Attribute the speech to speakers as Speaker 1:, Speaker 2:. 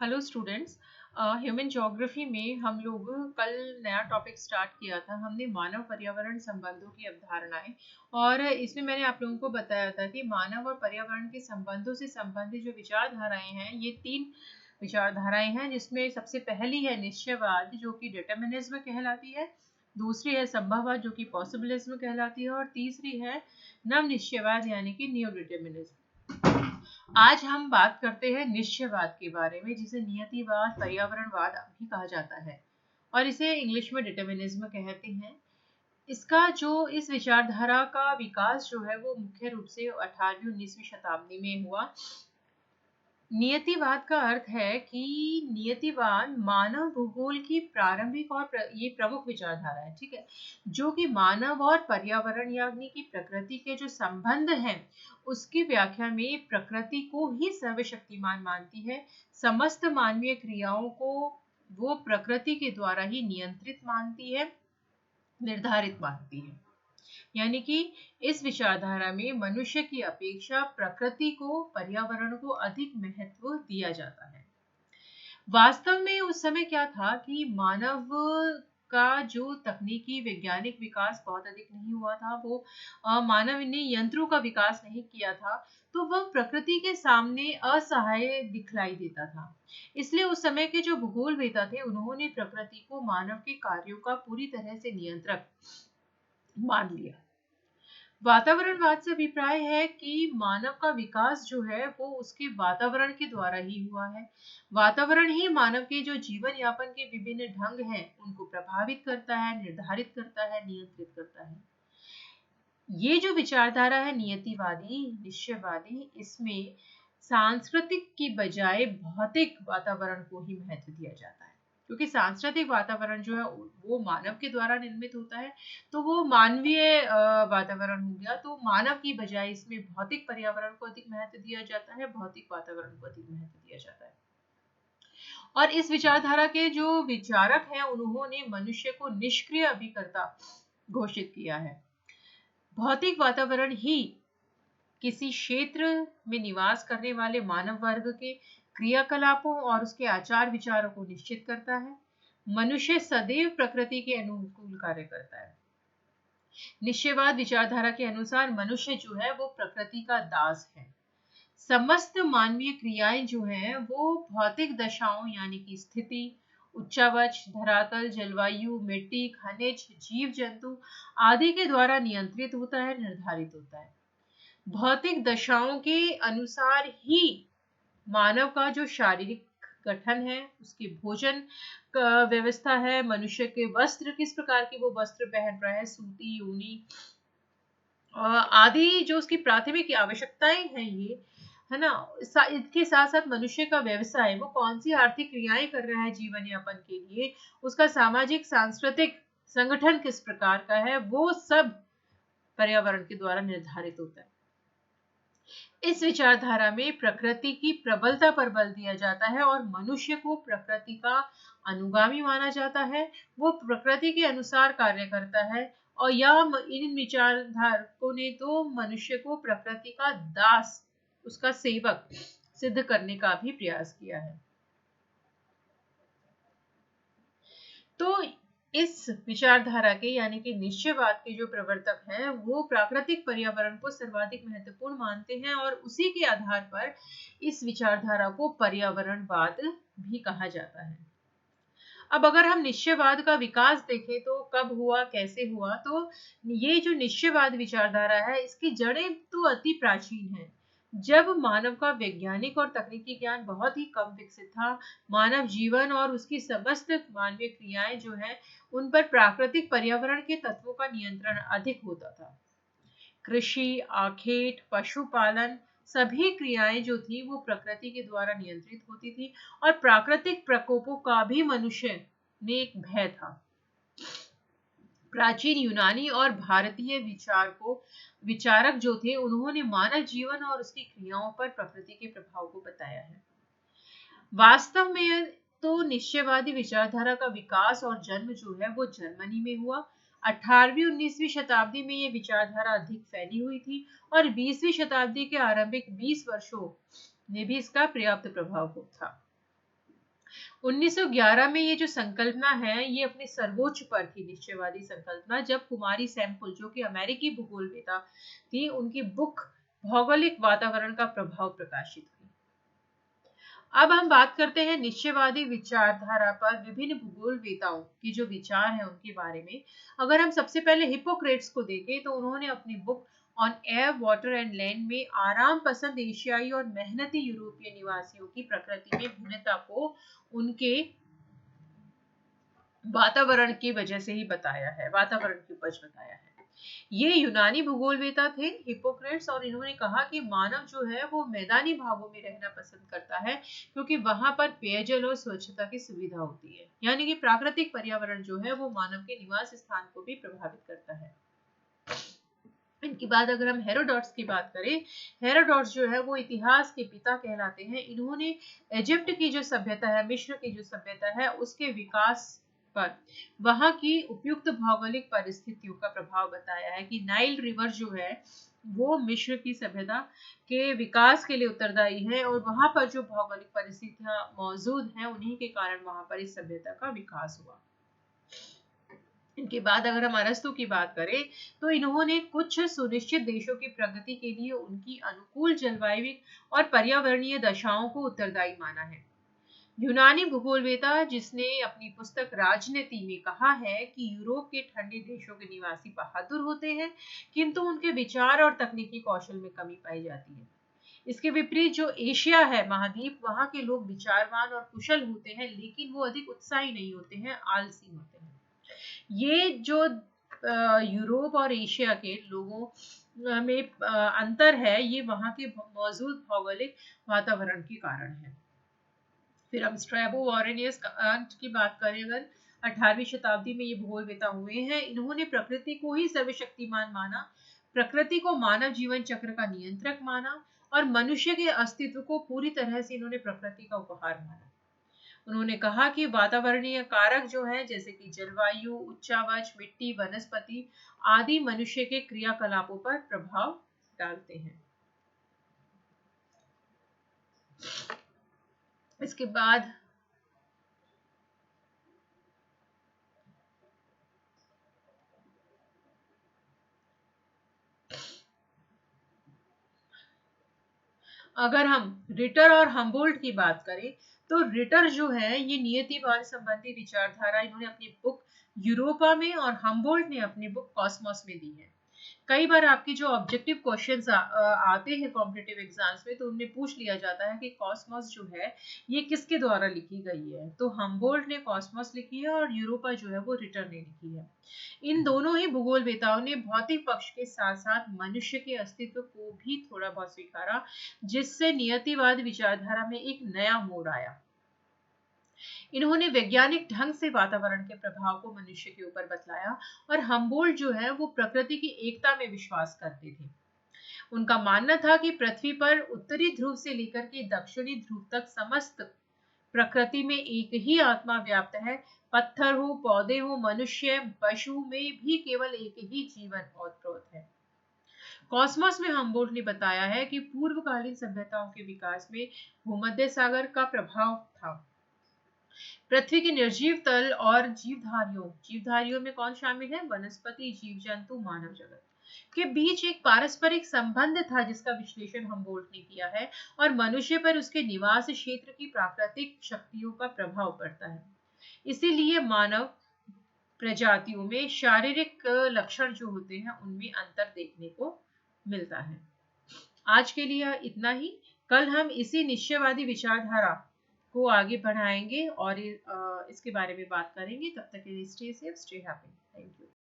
Speaker 1: Hello students. Human geography में हम लोग कल नया टॉपिक स्टार्ट किया था। हमने मानव पर्यावरण संबंधों की अवधारणाएं और इसमें मैंने आप लोगों को बताया था कि मानव और पर्यावरण के संबंधों से संबंधित जो विचारधाराएं हैं ये तीन विचारधाराएं हैं, जिसमें सबसे पहली है निश्चयवाद जो कि डिटर्मिनिज्म कहलाती है, दूसरी है संभववाद जो कि पॉसिबिलिज्म कहलाती है और तीसरी है नव निश्चयवाद यानी कि न्यू डिटर्मिनिज्म। आज हम बात करते हैं निश्चयवाद के बारे में, जिसे नियतिवाद पर्यावरणवाद भी कहा जाता है और इसे इंग्लिश में डिटर्मिनिज्म कहते हैं। इसका जो इस विचारधारा का विकास जो है वो मुख्य रूप से 18वीं-19वीं शताब्दी में हुआ। नियतिवाद का अर्थ है कि नियतिवाद मानव भूगोल की प्रारंभिक और ये प्रमुख विचारधारा है, ठीक है, जो कि मानव और पर्यावरण यानी कि प्रकृति के जो संबंध हैं उसकी व्याख्या में प्रकृति को ही सर्वशक्तिमान मानती है। समस्त मानवीय क्रियाओं को वो प्रकृति के द्वारा ही नियंत्रित मानती है, निर्धारित मानती है। यानी कि इस विचारधारा में मनुष्य की अपेक्षा प्रकृति को, पर्यावरण को अधिक महत्व दिया जाता है। वास्तव में उस समय क्या था कि मानव का जो तकनीकी वैज्ञानिक विकास बहुत अधिक नहीं हुआ था, वो मानव ने यंत्रों का विकास नहीं किया था, तो वह प्रकृति के सामने असहाय दिखलाई देता था। इसलिए उस समय के जो भूगोलवेत्ता थे उन्होंने प्रकृति को मानव के कार्यों का पूरी तरह से नियंत्रक मान लिया। वातावरणवाद से अभिप्राय है कि मानव का विकास जो है वो उसके वातावरण के द्वारा ही हुआ है। वातावरण ही मानव के जो जीवन यापन के विभिन्न ढंग हैं उनको प्रभावित करता है, निर्धारित करता है, नियंत्रित करता है। ये जो विचारधारा है नियतिवादी, निश्चयवादी, इसमें सांस्कृतिक की बजाय भौतिक वातावरण को ही महत्व दिया जाता है, क्योंकि सांस्कृतिक वातावरण जो है वो मानव के द्वारा निर्मित होता है, तो वो मानवीय वातावरण हो गया। तो मानव की बजाय इसमें भौतिक पर्यावरण को अधिक महत्व दिया जाता है, भौतिक वातावरण को अधिक महत्व दिया जाता है। और इस विचारधारा के जो विचारक हैं उन्होंने मनुष्य को निष्क्रिय अभिकर्ता घोषित किया है। भौतिक वातावरण ही किसी क्षेत्र में निवास करने वाले मानव वर्ग के क्रियाकलापों और उसके आचार विचारों को निश्चित करता है। मनुष्य सदैव प्रकृति के अनुकूल कार्य करता है। निश्चयवाद विचारधारा के अनुसार मनुष्य जो है वो प्रकृति का दास है। समस्त मानवीय क्रियाएं जो हैं वो भौतिक दशाओं यानी कि स्थिति, उच्चावच, धरातल, जलवायु, मिट्टी, खनिज, जीव जंतु आदि के द्वारा नियंत्रित होता है, निर्धारित होता है। भौतिक दशाओं के अनुसार ही मानव का जो शारीरिक गठन है, उसकी भोजन का व्यवस्था है, मनुष्य के वस्त्र किस प्रकार के वो वस्त्र पहन रहा है, सूती, ऊनी आदि जो उसकी प्राथमिक आवश्यकताएं हैं, ये है ना। इसके साथ साथ मनुष्य का व्यवसाय, वो कौन सी आर्थिक क्रियाएं कर रहा है जीवन यापन के लिए, उसका सामाजिक सांस्कृतिक संगठन किस प्रकार का है, वो सब पर्यावरण के द्वारा निर्धारित होता है। इस विचारधारा में प्रकृति की प्रबलता पर बल दिया जाता है और मनुष्य को प्रकृति का अनुगामी माना जाता है। वो प्रकृति के अनुसार कार्य करता है और इन विचारधारकों ने तो मनुष्य को प्रकृति का दास, उसका सेवक सिद्ध करने का भी प्रयास किया है। तो इस विचारधारा के यानी कि निश्चयवाद के जो प्रवर्तक हैं वो प्राकृतिक पर्यावरण को सर्वाधिक महत्वपूर्ण मानते हैं और उसी के आधार पर इस विचारधारा को पर्यावरणवाद भी कहा जाता है। अब अगर हम निश्चयवाद का विकास देखें तो कब हुआ, कैसे हुआ, तो ये जो निश्चयवाद विचारधारा है इसकी जड़ें तो अति प्राचीन है। जब मानव का वैज्ञानिक और तकनीकी ज्ञान बहुत ही कम विकसित था, मानव जीवन और उसकी समस्त मानवीय क्रियाएं जो है उन पर प्राकृतिक पर्यावरण के तत्वों का नियंत्रण अधिक होता था। कृषि, आखेट, पशुपालन सभी क्रियाएं जो थी वो प्रकृति के द्वारा नियंत्रित होती थी और प्राकृतिक प्रकोपों का भी मनुष्य में एक भय था। प्राचीन यूनानी और भारतीय विचारक जो थे उन्होंने मानव जीवन और उसकी क्रियाओं पर प्रकृति के प्रभाव को बताया है। वास्तव में तो निश्चयवादी विचारधारा का विकास और जन्म जो है वो जर्मनी में हुआ। 18वीं-19वीं शताब्दी में ये विचारधारा अधिक फैली हुई थी और 20वीं शताब्दी के आरंभिक 20 वर्षों में भी इसका पर्याप्त प्रभाव था। 1911 में ये जो संकल्पना है ये अपने सर्वोच्च पर थी, निश्चयवादी संकल्पना, जब कुमारी सैमपुल जो कि अमेरिकी भूगोलवेत्ता थी, उनकी बुक भौगोलिक वातावरण का प्रभाव प्रकाशित हुई। अब हम बात करते हैं निश्चयवादी विचारधारा पर विभिन्न भूगोलवेताओं की जो विचार है उनके बारे में। अगर हम सबसे पहले हिप्पोक्रेट्स को देखें तो उन्होंने अपनी book on air water and land में आराम पसंद एशियाई और मेहनती यूरोपीय निवासियों की प्रकृति में भिन्नता को उनके वातावरण की वजह से ही बताया है, वातावरण की उपज बताया है। ये यूनानी भूगोलवेता थे हिप्पोक्रेट्स, और इन्होंने कहा कि मानव जो है वो मैदानी भागों में रहना पसंद करता है क्योंकि वहां पर पेयजल और स्वच्छता की सुविधा होती है। यानी कि प्राकृतिक पर्यावरण जो है वो मानव के निवास स्थान को भी प्रभावित करता है। इनकी बात अगर हम हेरोडोट्स की बात करें, हेरोडोट्स जो है वो इतिहास के पिता कहलाते हैं। इन्होंने इजिप्ट की जो सभ्यता है, मिस्र की जो सभ्यता है, उसके विकास पर वहां की उपयुक्त भौगोलिक परिस्थितियों का प्रभाव बताया है कि नाइल रिवर जो है वो मिस्र की सभ्यता के विकास के लिए उत्तरदायी है, और वहां पर जो भौगोलिक परिस्थितियां मौजूद हैं उन्हीं के कारण वहां पर इस सभ्यता का विकास हुआ। इनके बाद अगर हम अरस्तु की बात करें तो इन्होंने कुछ सुनिश्चित देशों की प्रगति के लिए उनकी अनुकूल जलवायु और पर्यावरणीय दशाओं को उत्तरदायी माना है। यूनानी भूगोलवेता जिसने अपनी पुस्तक राजनीति में कहा है कि यूरोप के ठंडे देशों के निवासी बहादुर होते हैं किंतु उनके विचार और तकनीकी कौशल में कमी पाई जाती है। इसके विपरीत जो एशिया है महाद्वीप, वहां के लोग विचारवान और कुशल होते हैं लेकिन वो अधिक उत्साही नहीं होते हैं, आलसी होते हैं। ये जो यूरोप और एशिया के लोगों में अंतर है, ये वहां के मौजूद भौगोलिक वातावरण के कारण है। फिर हम स्ट्रैबो वॉरेनियस की बात करें अगर, 18वीं शताब्दी में ये भूगोलवेता हुए हैं। इन्होंने प्रकृति को ही सर्वशक्तिमान माना, प्रकृति को मानव जीवन चक्र का नियंत्रक माना और मनुष्य के अस्तित्व को पूरी तरह से इन्होंने प्रकृति का उपहार माना। उन्होंने कहा कि वातावरणीय कारक जो है जैसे कि जलवायु, उच्चावच, मिट्टी, वनस्पति आदि मनुष्य के क्रियाकलापों पर प्रभाव डालते हैं। इसके बाद अगर हम रिटर और हम्बोल्ट की बात करें तो रिटर जो है ये नियतिवाद संबंधी विचारधारा इन्होंने अपनी बुक यूरोपा में और हम्बोल्ट ने अपनी बुक कॉस्मोस में दी है। कई बार आपके जो ऑब्जेक्टिव क्वेश्चंस आते हैं कॉम्पिटिटिव एग्जाम्स में तो उनमें पूछ लिया जाता है कि कॉस्मोस जो है ये किसके द्वारा लिखी गई है, तो हम्बोल्ट ने कॉस्मोस लिखी है और यूरोपा जो है वो रिटर ने लिखी है। इन दोनों ही भूगोलवेताओं ने भौतिक पक्ष के साथ साथ मनुष्य के अस्तित्व को भी थोड़ा बहुत स्वीकारा, जिससे नियतिवाद विचारधारा में एक नया मोड़ आया। इन्होंने वैज्ञानिक ढंग से वातावरण के प्रभाव को मनुष्य के ऊपर बतलाया, और हम्बोल्ट जो है वो प्रकृति की एकता में विश्वास करते थे। उनका मानना था कि पृथ्वी पर उत्तरी ध्रुव से लेकर के दक्षिणी ध्रुव तक समस्त प्रकृति में एक ही आत्मा व्याप्त है। पत्थर हो, पौधे हो, मनुष्य, पशु में भी केवल एक ही जीवन ओतप्रोत है। कॉस्मोस में हम्बोल्ट ने बताया है कि पूर्वकालीन सभ्यताओं के विकास में भूमध्य सागर का प्रभाव था। पृथ्वी के निर्जीव तल और जीवधारियों में कौन शामिल है? वनस्पति, जीव जंतु, मानव जगत के बीच एक पारस्परिक संबंध था जिसका विश्लेषण हम्बोल्ट ने किया है, और मनुष्य पर उसके निवास क्षेत्र की प्राकृतिक शक्तियों का प्रभाव पड़ता है। इसीलिए मानव प्रजातियों में शारीरिक लक्षण जो होते हैं उनमें अंतर देखने को मिलता है। आज के लिए इतना ही। कल हम इसी निश्चयवादी विचारधारा को आगे बढ़ाएंगे और इसके बारे में बात करेंगे। तब तक के लिए stay safe, stay happy. Thank you.